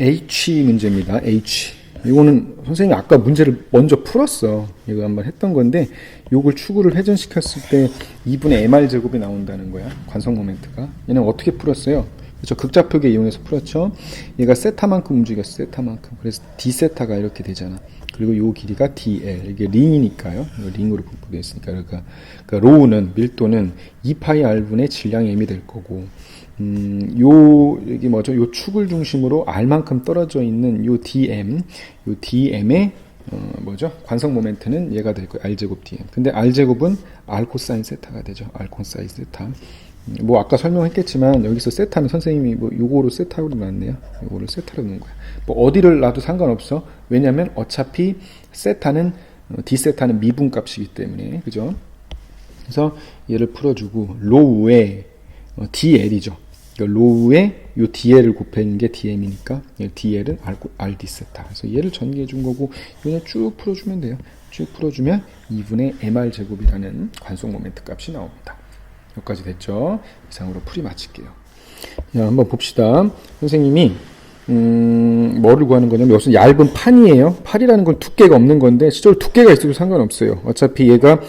H 문제입니다. H. 이거는 선생님이 아까 문제를 먼저 풀었어. 이거 한번 했던 건데, 요걸 추구를 회전시켰을 때 2분의 mr 제곱이 나온다는 거야. 관성 모멘트가. 얘는 어떻게 풀었어요? 그렇죠. 극좌표계 이용해서 풀었죠. 얘가 세타만큼 움직였어. 세타만큼. 그래서 d 세타가 이렇게 되잖아. 그리고 요 길이가 dl. 이게 링이니까요. 링으로 분포되어 있으니까. 그러니까 로우는, 밀도는 2파이 r분의 질량 m이 될 거고, 여기 뭐죠? 요 축을 중심으로 r만큼 떨어져 있는 요 dm의 뭐죠? 관성 모멘트는 얘가 될 거예요. r제곱 dm. 근데 r제곱은 r 코사인 세타가 되죠. r 코사인 세타. 뭐 아까 설명했겠지만 여기서 세타는 선생님이 뭐 요거로 세타로 놨네요. 요거를 세타로 놓은 거야. 뭐 어디를 놔도 상관없어. 왜냐면 어차피 세타는 d 세타는 미분 값이기 때문에. 그죠? 그래서 얘를 풀어주고 로우에 dl이죠. 로우에 요 dl을 곱하는 게 dm이니까 dl은 rd 세타. 그래서 얘를 전개해 준 거고 그냥 쭉 풀어주면 돼요. 쭉 풀어주면 2분의 mr 제곱이라는 관성 모멘트 값이 나옵니다. 여기까지 됐죠? 이상으로 풀이 마칠게요. 자, 한번 봅시다. 선생님이 뭐를 구하는 거냐면 여기서 얇은 판이에요. 판이라는 건 두께가 없는 건데 실제로 두께가 있어도 상관없어요. 어차피 얘가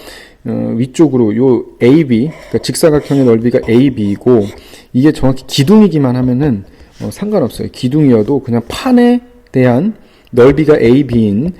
위쪽으로 요 AB, 그러니까 직사각형의 넓이가 AB이고 이게 정확히 기둥이기만 하면은 상관없어요. 기둥이어도 그냥 판에 대한 넓이가 AB인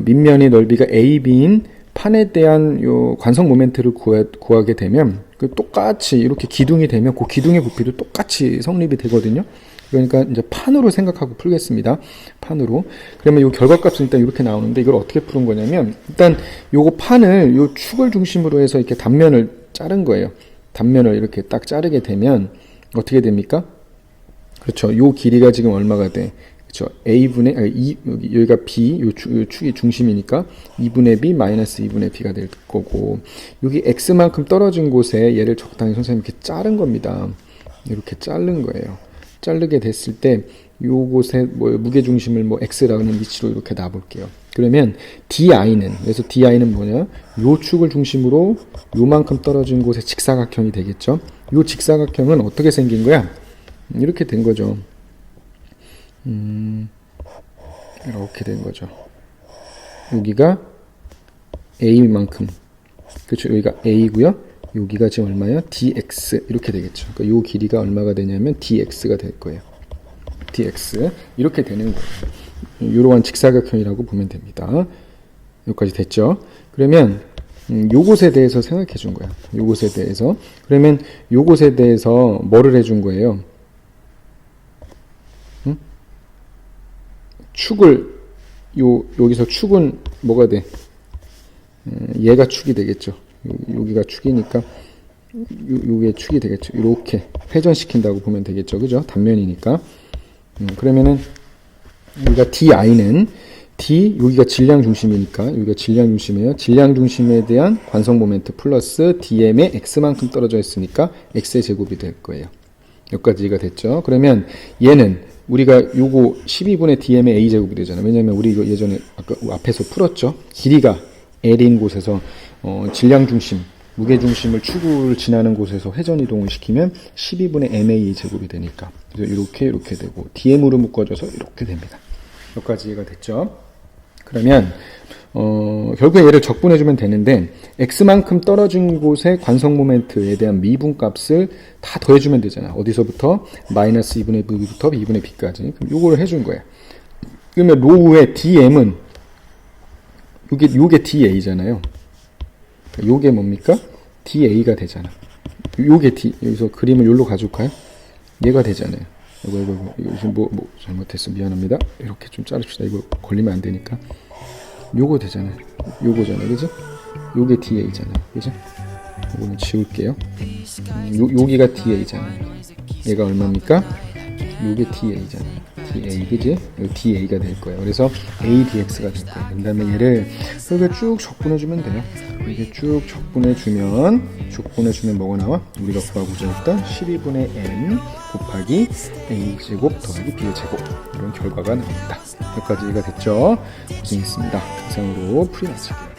밑면의 넓이가 AB인 판에 대한 요 관성 모멘트를 구하게 되면 똑같이 이렇게 기둥이 되면 그 기둥의 부피도 똑같이 성립이 되거든요. 그러니까 이제 판으로 생각하고 풀겠습니다. 판으로. 그러면 요 결과값은 일단 이렇게 나오는데 이걸 어떻게 푸는 거냐면 일단 요거 판을 요 축을 중심으로 해서 이렇게 단면을 자른 거예요. 단면을 이렇게 딱 자르게 되면 어떻게 됩니까? 그렇죠. 요 길이가 지금 얼마가 돼? 그렇죠. 여기가 B, 요 축이 중심이니까 2분의 B 마이너스 2분의 B가 될 거고 여기 X만큼 떨어진 곳에 얘를 적당히 선생님이 이렇게 자른 겁니다. 이렇게 자른 거예요. 자르게 됐을 때 요곳에 뭐 무게중심을 뭐 X라는 위치로 이렇게 놔볼게요. 그러면 그래서 DI는 뭐냐? 요 축을 중심으로 요만큼 떨어진 곳에 직사각형이 되겠죠. 요 직사각형은 어떻게 생긴 거야? 이렇게 된 거죠. 이렇게 된 거죠. 여기가 A만큼. 그렇죠. 여기가 A고요. 여기가 지금 얼마야? dx 이렇게 되겠죠. 그러니까 요 길이가 얼마가 되냐면 dx가 될 거예요. dx 이렇게 되는 거예요. 이러한 직사각형이라고 보면 됩니다. 여기까지 됐죠? 그러면 요것에 대해서 생각해 준 거야. 요것에 대해서. 그러면 요것에 대해서 뭐를 해준 거예요? 축을 여기서 축은 뭐가 돼? 얘가 축이 되겠죠. 여기가 축이니까 요게 축이 되겠죠. 이렇게 회전시킨다고 보면 되겠죠. 그죠? 단면이니까. 그러면은 여기가 DI는 여기가 질량 중심이니까 여기가 질량 중심이에요. 질량 중심에 대한 관성 모멘트 플러스 DM의 X만큼 떨어져 있으니까 X의 제곱이 될 거예요. 여기까지가 됐죠. 그러면 얘는 우리가 요거 12분의 DM의 A 제곱이 되잖아요. 왜냐면 우리 이거 예전에 아까 앞에서 풀었죠. 길이가 L인 곳에서 질량 중심, 무게 중심을 축을 지나는 곳에서 회전 이동을 시키면 12분의 MA 제곱이 되니까. 그래서 이렇게 되고 DM으로 묶어져서 이렇게 됩니다. 여기까지 이해가 됐죠? 그러면 결국에 얘를 적분해주면 되는데 X만큼 떨어진 곳의 관성 모멘트에 대한 미분 값을 다 더해주면 되잖아. 어디서부터? 마이너스 2분의 V부터 2분의 B까지. 그럼 요거를 해준 거야. 그러면 로우의 DM은 요게 DA잖아요. 요게 뭡니까? DA가 되잖아. 요게 D. 여기서 그림을 요로 가져올까요? 얘가 되잖아요. 이거 지금 뭐 잘못했어. 미안합니다. 이렇게 좀 자릅시다. 이거 걸리면 안 되니까. 요거 되잖아요. 요거잖아요. 그죠? 요게 DA잖아요. 그죠? 요거는 지울게요. 여기가 DA잖아요. 얘가 얼마입니까? 요게 DA잖아요. DA, 그지? 요 DA가 될 거예요. 그래서 ADX가 될 거예요. 그 다음에 얘를 이렇게 쭉 적분해주면 돼요. 이렇게 쭉 적분해주면 뭐가 나와? 우리가 구하고자 했던 12분의 M 곱하기 A제곱 더하기 B제곱. 이런 결과가 나옵니다. 여기까지가 됐죠? 고생했습니다. 이상으로 풀이 마칠게요.